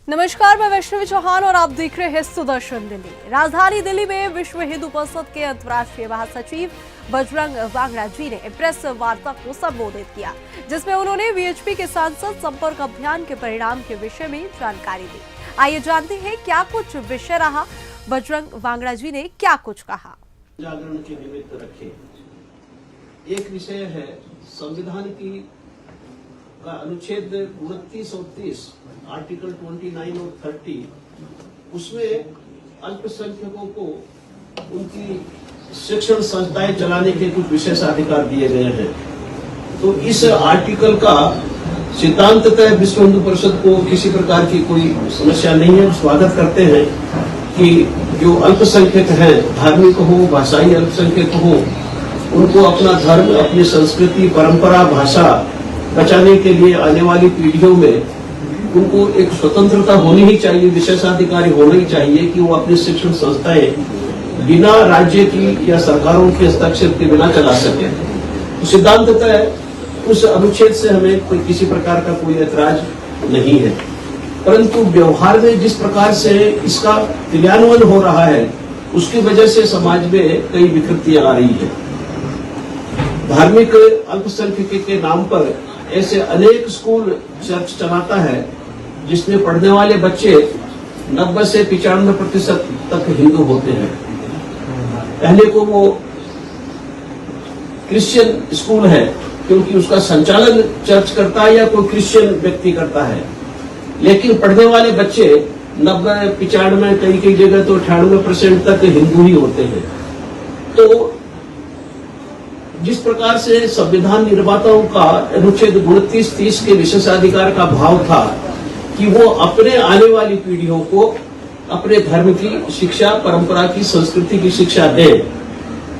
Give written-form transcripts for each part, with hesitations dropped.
नमस्कार, मैं वैष्णवी चौहान और आप देख रहे हैं सुदर्शन दिल्ली। राजधानी दिल्ली में विश्व हिंदू परिषद के अंतर्राष्ट्रीय महासचिव बजरंग वांगड़ा जी ने प्रेस वार्ता को संबोधित किया, जिसमें उन्होंने वीएचपी के सांसद संपर्क अभियान के परिणाम के विषय में जानकारी दी। आइए जानते हैं क्या कुछ विषय रहा, बजरंग वांगड़ा जी ने क्या कुछ कहा। जागरण के निमित्त रखे एक विषय है संविधान की का अनुच्छेद 29 और 30, आर्टिकल 29 और 30, उसमें अल्पसंख्यकों को उनकी शिक्षण संस्थाएं चलाने के कुछ विशेषाधिकार दिए गए हैं। तो इस आर्टिकल का सिद्धांततः विश्व हिंदू परिषद को किसी प्रकार की कोई समस्या नहीं है। स्वागत करते हैं कि जो अल्पसंख्यक हैं, धार्मिक हो, भाषाई अल्पसंख्यक हो, उनको अपना धर्म, अपनी संस्कृति, परंपरा, भाषा बचाने के लिए आने वाली पीढ़ियों में उनको एक स्वतंत्रता होनी ही चाहिए, विशेषाधिकारी होना ही चाहिए कि वो अपनी शिक्षण संस्थाएं बिना राज्य की या सरकारों के हस्तक्षेप के बिना चला सके। तो सिद्धांततः उस अनुच्छेद से हमें कोई किसी प्रकार का कोई ऐतराज नहीं है, परंतु व्यवहार में जिस प्रकार से इसका क्रियान्वयन हो रहा है उसकी वजह से समाज में कई विकृतियां आ रही है। धार्मिक अल्पसंख्यक के नाम पर ऐसे अनेक स्कूल चर्च चलाता है जिसमें पढ़ने वाले बच्चे 90 से 95% तक हिंदू होते हैं। पहले को वो क्रिश्चियन स्कूल है क्योंकि उसका संचालन चर्च करता है या कोई क्रिश्चियन व्यक्ति करता है, लेकिन पढ़ने वाले बच्चे 90, 95, कई जगह तो 98% तक हिंदू ही होते हैं। तो जिस प्रकार से संविधान निर्माताओं का अनुच्छेद 29-30 के विशेषाधिकार का भाव था कि वो अपने आने वाली पीढ़ियों को अपने धर्म की शिक्षा, परंपरा की, संस्कृति की शिक्षा दें,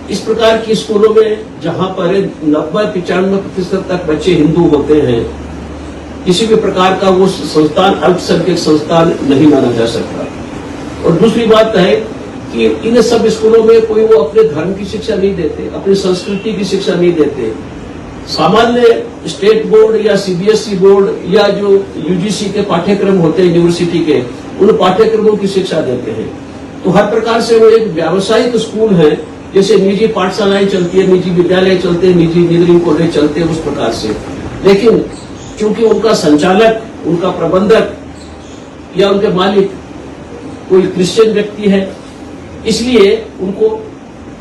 इस प्रकार की स्कूलों में जहां पर 90-95% तक बच्चे हिंदू होते हैं, किसी भी प्रकार का वो संस्थान अल्पसंख्यक संस्थान नहीं माना जा सकता। और दूसरी बात है कि इन सब स्कूलों में कोई वो अपने धर्म की शिक्षा नहीं देते, अपनी संस्कृति की शिक्षा नहीं देते। सामान्य स्टेट बोर्ड या सीबीएसई बोर्ड या जो यूजीसी के पाठ्यक्रम होते हैं यूनिवर्सिटी के, उन पाठ्यक्रमों की शिक्षा देते हैं। तो हर प्रकार से वो एक व्यावसायिक स्कूल है, जैसे निजी पाठशालाएं चलती है, निजी विद्यालय चलते हैं, निजी इंजीनियरिंग कॉलेज चलते हैं, उस प्रकार से। लेकिन चूंकि उनका संचालक, उनका प्रबंधक या उनके मालिक कोई क्रिश्चियन व्यक्ति है, इसलिए उनको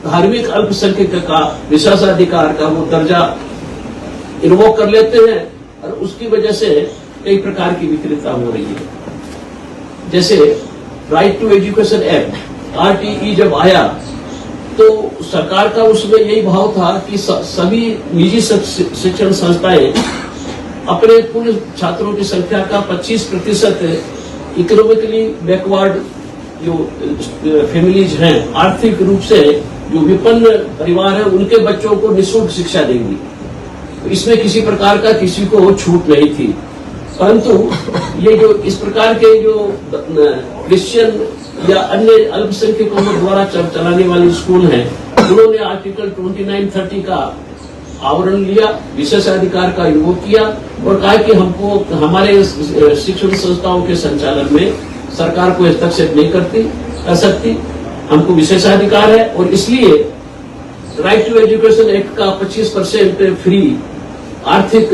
धार्मिक अल्पसंख्यक का विशेषाधिकार का वो दर्जा इन्वोक कर लेते हैं और उसकी वजह से कई प्रकार की विकृतता हो रही है। जैसे right to education act RTE जब आया तो सरकार का उसमें यही भाव था कि सभी निजी शिक्षण संस्थाएं अपने कुल छात्रों की संख्या का 25% इकोनॉमिकली बैकवर्ड जो फैमिलीज हैं, आर्थिक रूप से जो विपन्न परिवार है, उनके बच्चों को निःशुल्क शिक्षा देंगी। तो इसमें किसी प्रकार का किसी को छूट नहीं थी। परंतु ये जो इस प्रकार के जो क्रिश्चियन या अन्य अल्पसंख्यकों द्वारा चलाने वाले स्कूल हैं, उन्होंने आर्टिकल 29-30 का आवरण लिया, विशेषाधिकार का इन्वोक किया और कहा कि हमको हमारे शिक्षण संस्थाओं के संचालन में सरकार को हस्तक्षेप नहीं कर सकती, हमको विशेषाधिकार है। और इसलिए राइट टू एजुकेशन एक्ट का 25% फ्री आर्थिक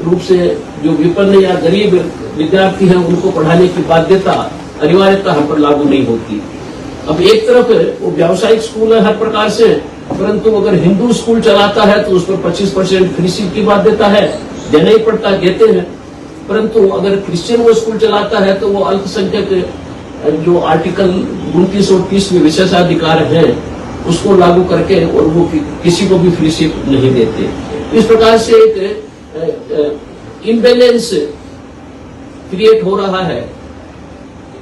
रूप से जो विपन्न या गरीब विद्यार्थी हैं उनको पढ़ाने की बाध्यता, अनिवार्यता हम पर लागू नहीं होती। अब एक तरफ वो व्यावसायिक स्कूल है हर प्रकार से, परंतु अगर हिंदू स्कूल चलाता है तो उस पर 25% फ्री सीट की बाध्यता है, देना ही पड़ता है, देते हैं। परंतु अगर क्रिश्चियन वो स्कूल चलाता है तो वो अल्पसंख्यक जो आर्टिकल 29 और 30 में विशेषाधिकार है उसको लागू करके और वो किसी को भी फ्री सीट नहीं देते। इस प्रकार से एक इम्बैलेंस क्रिएट हो रहा है।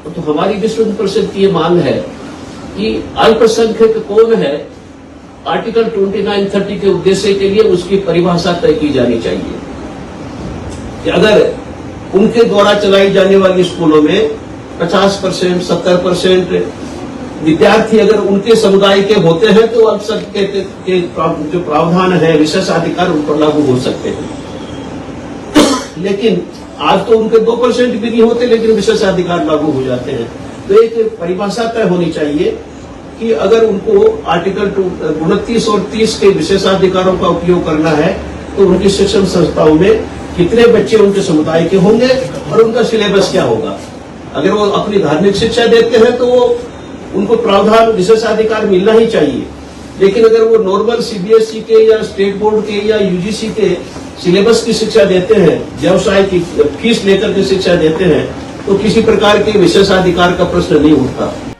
तो हमारी विश्व हिंदू परिषद की ये मांग है कि अल्पसंख्यक कौन है, आर्टिकल 29-30 के उद्देश्य के लिए उसकी परिभाषा तय की जानी चाहिए कि अगर उनके द्वारा चलाई जाने वाली स्कूलों में 50%, 70% विद्यार्थी अगर उनके समुदाय के होते हैं तो अल्पसंख्यक के जो प्रावधान है, विशेषाधिकार उन पर लागू हो सकते हैं। लेकिन आज तो उनके 2% भी नहीं होते, लेकिन विशेषाधिकार लागू हो जाते हैं। तो एक परिभाषा तय होनी चाहिए कि अगर उनको आर्टिकल 29 और 30 के विशेषाधिकारों का उपयोग करना है तो उनकी शिक्षण संस्थाओं में कितने बच्चे उनके समुदाय के होंगे और उनका सिलेबस क्या होगा। अगर वो अपनी धार्मिक शिक्षा देते हैं तो वो उनको प्रावधान विशेषाधिकार मिलना ही चाहिए, लेकिन अगर वो नॉर्मल सीबीएसई के या स्टेट बोर्ड के या यूजीसी के सिलेबस की शिक्षा देते हैं, व्यवसाय की फीस लेकर के शिक्षा देते हैं, तो किसी प्रकार के विशेषाधिकार का प्रश्न नहीं उठता।